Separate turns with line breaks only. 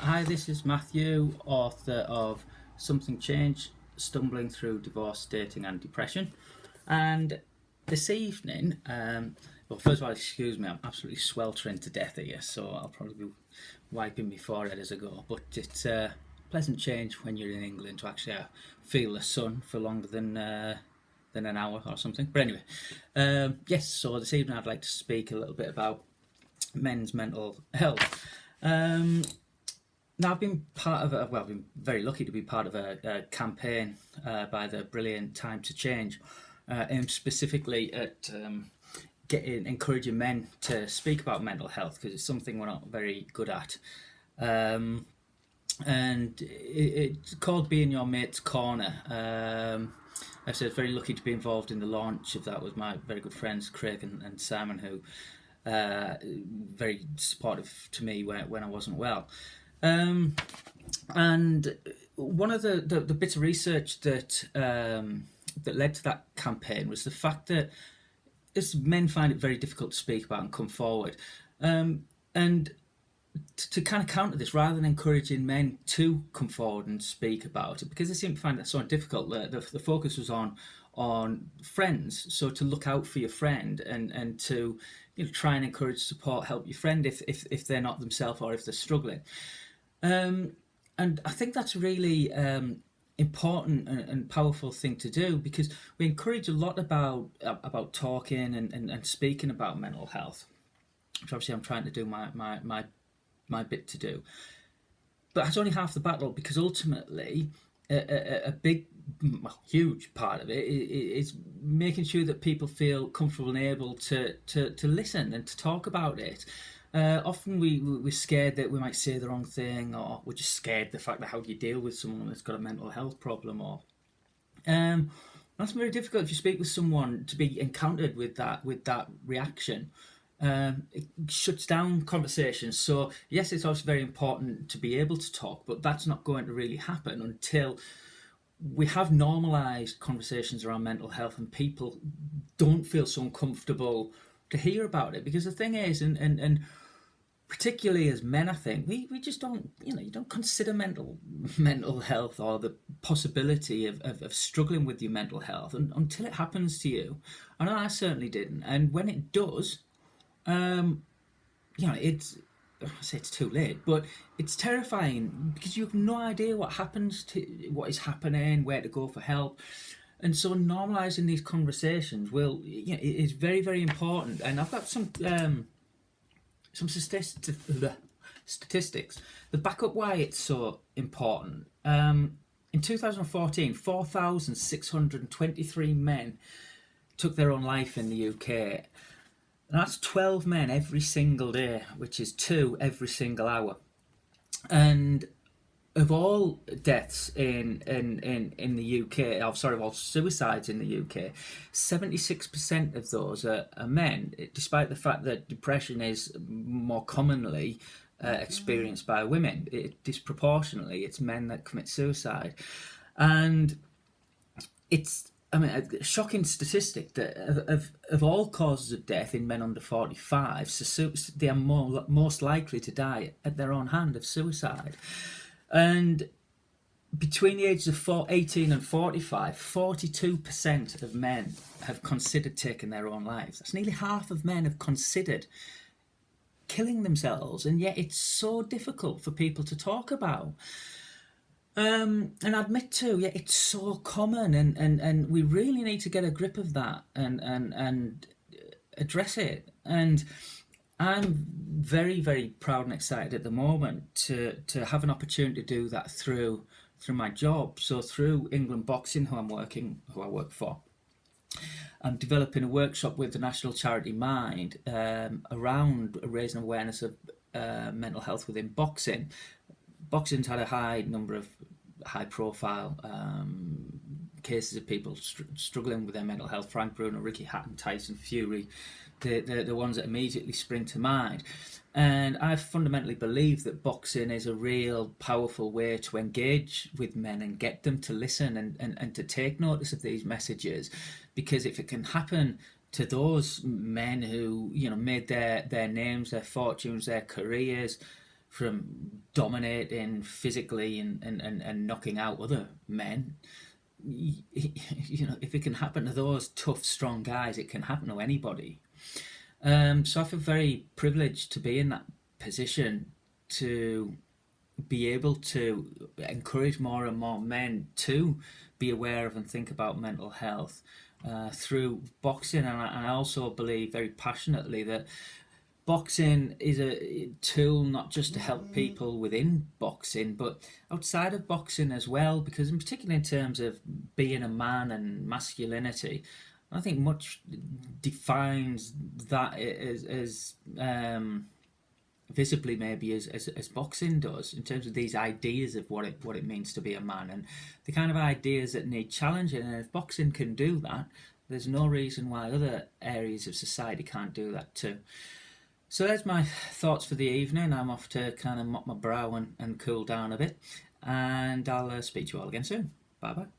Hi, this is Matthew, author of Something Changed, Stumbling Through Divorce, Dating and Depression. And this evening, well, first of all, excuse me, I'm absolutely sweltering to death here, so I'll probably be wiping my forehead as I go. But it's a pleasant change when you're in England to actually feel the sun for longer than an hour or something. But anyway, yes, so this evening I'd like to speak a little bit about men's mental health. Now, I've been part of I've been very lucky to be part of a campaign by the brilliant Time to Change, aimed specifically at encouraging men to speak about mental health because it's something we're not very good at. Um, and it's called Being Your Mate's Corner. I said very lucky to be involved in the launch of that with my very good friends Craig and Simon, who very supportive to me when I wasn't well. And one of the bits of research that led to that campaign was the fact that as men find it very difficult to speak about and come forward, and to kind of counter this, rather than encouraging men to come forward and speak about it, because they seem to find that so difficult, the focus was on friends. So to look out for your friend and to try and encourage, support, help your friend if they're not themselves or if they're struggling. And I think that's really important and powerful thing to do, because we encourage a lot about talking and speaking about mental health, which obviously I'm trying to do my bit to do. But that's only half the battle, because ultimately a big, huge part of it is making sure that people feel comfortable and able to listen and to talk about it. Often we're scared that we might say the wrong thing, or we're just scared the fact that how do you deal with someone that's got a mental health problem, or that's very difficult if you speak with someone to be encountered with that reaction. It shuts down conversations. So yes, it's obviously very important to be able to talk, but that's not going to really happen until we have normalised conversations around mental health and people don't feel so uncomfortable to hear about it. Because the thing is, and particularly as men, I think we just don't, you don't consider mental health or the possibility of struggling with your mental health until it happens to you. I know I certainly didn't, and when it does, it's, I say it's too late, but it's terrifying because you have no idea what is happening, where to go for help. And so normalizing these conversations will, it is very, very important. And I've got some statistics that back up why it's so important. In 2014, 4,623 men took their own life in the UK. And that's 12 men every single day, which is 2 every single hour. And of all deaths in the UK, of all suicides in the UK, 76% of those are men, despite the fact that depression is more commonly experienced by women. Disproportionately, it's men that commit suicide. And it's, a shocking statistic that of all causes of death in men under 45, they are most likely to die at their own hand of suicide. And between the ages of 18 and 45, 42% of men have considered taking their own lives. That's nearly half of men have considered killing themselves, and yet it's so difficult for people to talk about. And admit to, yeah, it's so common, and we really need to get a grip of that and address it. And I'm very, very proud and excited at the moment to have an opportunity to do that through my job. So through England Boxing, who I work for, I'm developing a workshop with the national charity Mind around raising awareness of mental health within boxing. Boxing's had a high number of high-profile cases of people struggling with their mental health. Frank Bruno, Ricky Hatton, Tyson Fury, the ones that immediately spring to mind. And I fundamentally believe that boxing is a real powerful way to engage with men and get them to listen and to take notice of these messages. Because if it can happen to those men who made their names, their fortunes, their careers from dominating physically and knocking out other men. If it can happen to those tough, strong guys, it can happen to anybody. So I feel very privileged to be in that position, to be able to encourage more and more men to be aware of and think about mental health through boxing. And I also believe very passionately that boxing is a tool not just to help people within boxing, but outside of boxing as well, because in particular in terms of being a man and masculinity, I think much defines that as visibly maybe as boxing does, in terms of these ideas of what it means to be a man and the kind of ideas that need challenging. And if boxing can do that, there's no reason why other areas of society can't do that too. So there's my thoughts for the evening. I'm off to kind of mop my brow and cool down a bit, and I'll speak to you all again soon. Bye bye.